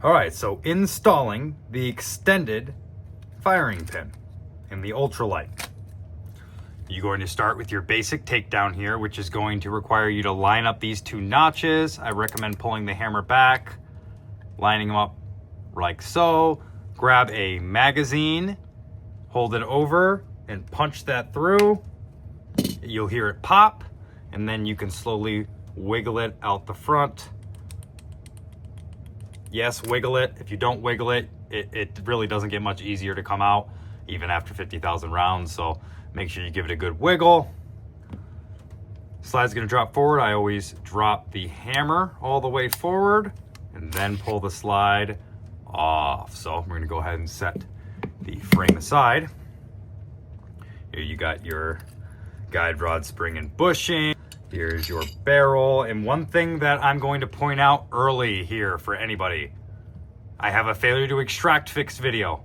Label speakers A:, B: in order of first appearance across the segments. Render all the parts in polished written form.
A: All right, so installing the extended firing pin in the ultralight. You're going to start with your basic takedown here, which is going to require you to line up these two notches. I recommend pulling the hammer back, lining them up like so. Grab a magazine, hold it over, and punch that through. You'll hear it pop, and then you can slowly wiggle it out the front. Yes, wiggle it. If you don't wiggle it, it really doesn't get much easier to come out, even after 50,000 rounds. So make sure you give it a good wiggle. Slide's gonna drop forward. I always drop the hammer all the way forward and then pull the slide off. So we're gonna go ahead and set the frame aside. Here you got your guide rod spring and bushing. Here's your barrel. And one thing that I'm going to point out early here for anybody, I have a failure to extract fix video.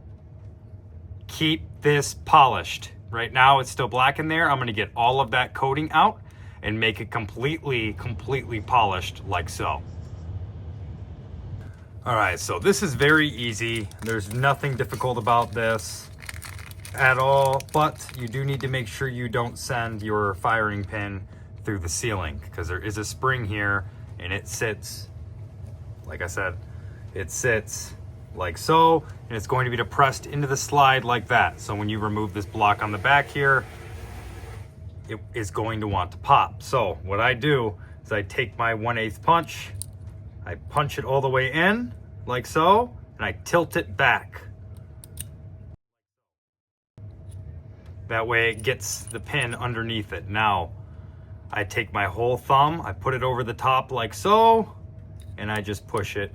A: Keep this polished. Right now it's still black in there. I'm gonna get all of that coating out and make it completely polished like so. All right, so this is very easy. There's nothing difficult about this at all, but you do need to make sure you don't send your firing pin through the ceiling, because there is a spring here and it sits, like I said, it sits like so, and it's going to be depressed into the slide like that. So when you remove this block on the back here, it is going to want to pop. So what I do is I take my 1/8 punch, I punch it all the way in like so, and I tilt it back. That way it gets the pin underneath it. Now, I take my whole thumb, I put it over the top like so, and I just push it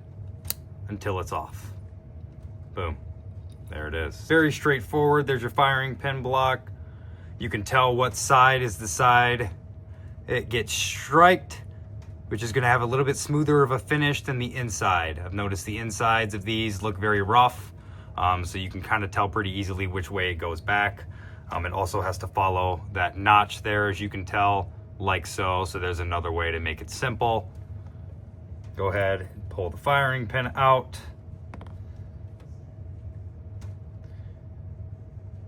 A: until it's off. Boom, there it is. Very straightforward. There's your firing pin block. You can tell what side is the side it gets striked, which is gonna have a little bit smoother of a finish than the inside. I've noticed the insides of these look very rough, so you can kind of tell pretty easily which way it goes back. It also has to follow that notch there, as you can tell, like so. So there's another way to make it simple. Go ahead and pull the firing pin out.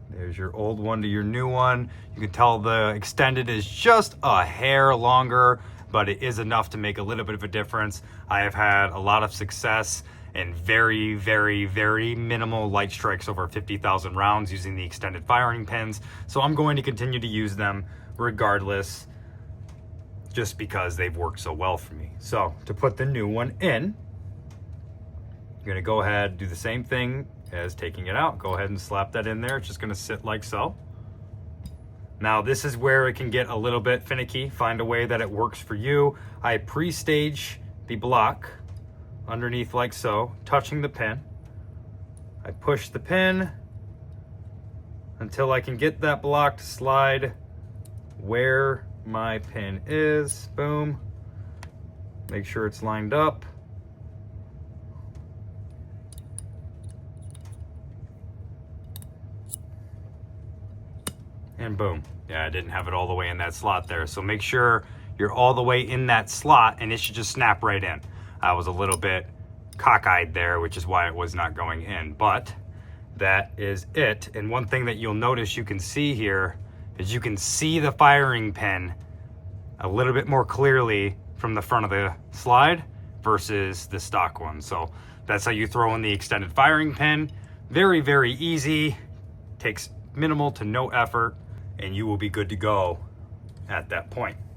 A: There's your old one to your new one. You can tell the extended is just a hair longer, but it is enough to make a little bit of a difference. I have had a lot of success and very minimal light strikes over 50,000 rounds using the extended firing pins. So I'm going to continue to use them regardless, just because they've worked so well for me. So to put the new one in, you're gonna go ahead, do the same thing as taking it out. Go ahead and slap that in there. It's just gonna sit like so. Now this is where it can get a little bit finicky. Find a way that it works for you. I pre-stage the block underneath like so, touching the pin. I push the pin until I can get that block to slide where my pin is. Boom. Make sure it's lined up. And boom. Yeah, I didn't have it all the way in that slot there. So make sure you're all the way in that slot, and it should just snap right in. I was a little bit cockeyed there, which is why it was not going in, but that is it. And one thing that you'll notice you can see here is you can see the firing pin a little bit more clearly from the front of the slide versus the stock one. So that's how you throw in the extended firing pin. Very easy, takes minimal to no effort, and you will be good to go at that point.